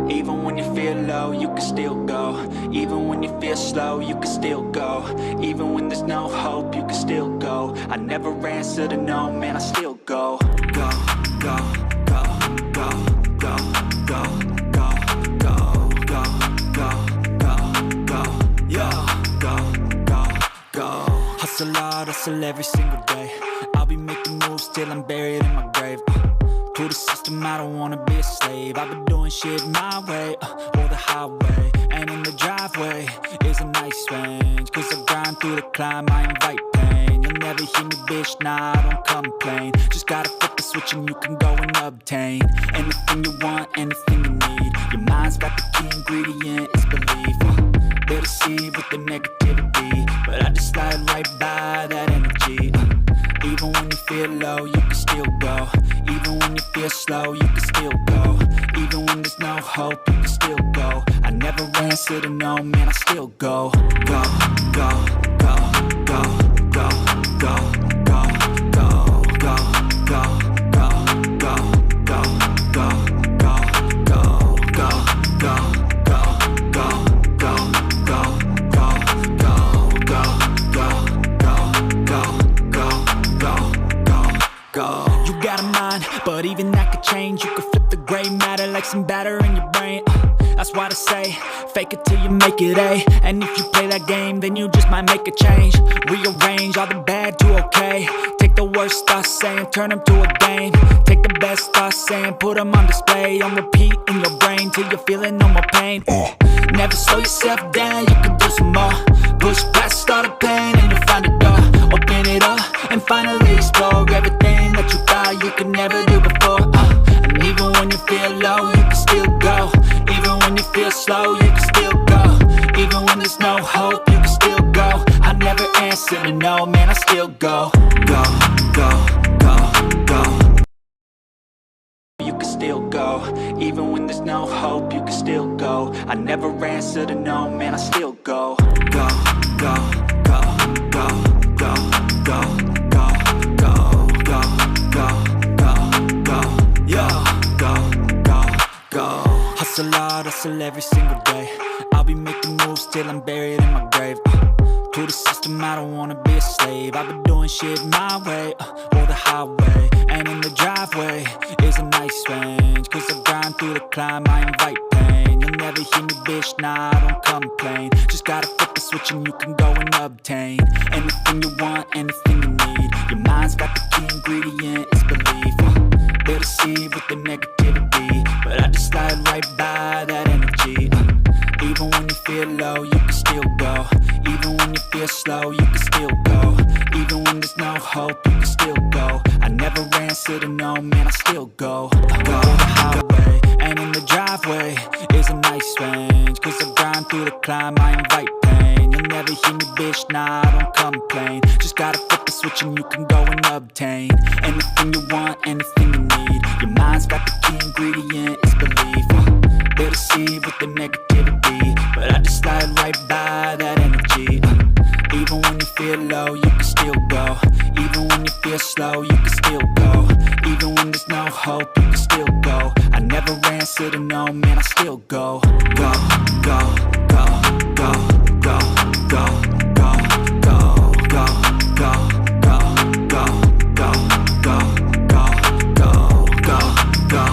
Even when you feel low, you can still go. Even when you feel slow, you can still go. Even when there's no hope, you can still go. I never answer to no, man, I still go. Go, go, go, go, go, go, go, go, go, go, go, go, yeah, go, go, go. Hustle hard, hustle every single day. I'll be making moves till I'm buried in my grave. To the system, I don't wanna be a slave. I've been doing shit my way, or the highway. And in the driveway is a nice range. Cause I grind through the climb, I invite pain. You'll never hear me, bitch, nah, I don't complain. Just gotta flip the switch and you can go and obtain anything you want, anything you need. Your mind's got the key ingredient, it's belief. They'll deceive with the negativity, but I just slide right by that energy. Even when you feel low, you can still go. Even when you feel slow, you can still go. Even when there's no hope, you can still go. I never answer to no, man, I still go. Go, go, go, go, go, go, go, go, go, go, go, go, go, go, go, go, go, go. You got a mind, but even that could change. You could flip the gray matter like some batter in your brain. That's why I say, fake it till you make it A. And if you play that game, then you just might make a change. Rearrange all the bad to okay. Take the worst thoughts saying, turn them to a game. Take the best thoughts saying, put them on display. On repeat in your brain till you're feeling no more pain. Never slow yourself down, you can do some more. Push past all the pain and you'll find a door. Open it up and finally explore everything that you thought you could never do before. And even when you feel low, you can still go. Even when you feel slow, you can still go. Even when there's no hope, you can still go. I never answer to no, man, I still go. Go, go, go, go. You can still go. Even when there's no hope, you can still go. I never answer to no, man, I still go. Go, go, go, go, go, go, go, go, go, go, go, go, yeah, go, go, go. Hustle hard, hustle every single day. I'll be making moves till I'm buried in my grave. To the system, I don't wanna be a slave. I've been doing shit my way, or the highway. And in the driveway is a nice range. Cause I grind through the climb, I invite pain. You'll never hear me, bitch, nah, I don't complain. Just gotta flip the switch and you can go and obtain anything you want, anything you need. Your mind's got the key ingredient, it's belief. They'll deceive with the negativity, but I just slide right by that energy. Even when you feel low, you can still go. Even when you feel slow, you can still go. Even when there's no hope, you can still go. I never answer to no, man, I still go. Go the highway, and in the driveway is a nice range. Cause I grind through the climb, I invite pain. You'll never hear me, bitch, nah, I don't complain. Just gotta flip the switch and you can go and obtain anything you want, anything you need. Your mind's got the key ingredient, it's belief. They'll deceive with the negativity, but I just slide right by that energy. Even when you feel low, you can still go. Even when you feel slow, you can still go. Even when there's no hope, you can still go. I never answer to no, man, I still go. Go, go, go, go, go, go, go, go, go, go, go, go, go,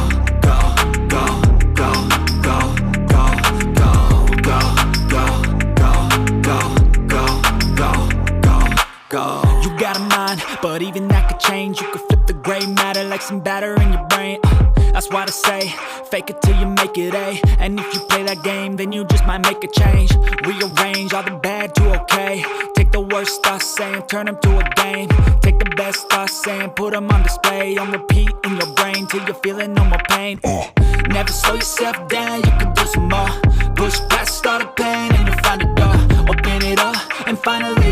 go, go, go, go, go. You got a mind, but even that could change. You could flip the gray matter like some batter in your brain. That's why I say, fake it till you make it A. And if you play that game, then you just might make a change. Rearrange all the bad to okay. Take the worst thoughts saying, turn them to a game. Take the best thoughts saying, put them on display. On repeat in your brain till you're feeling no more pain. Never slow yourself down, you can do some more. Push past all the pain and you'll find a door. Open it up and finally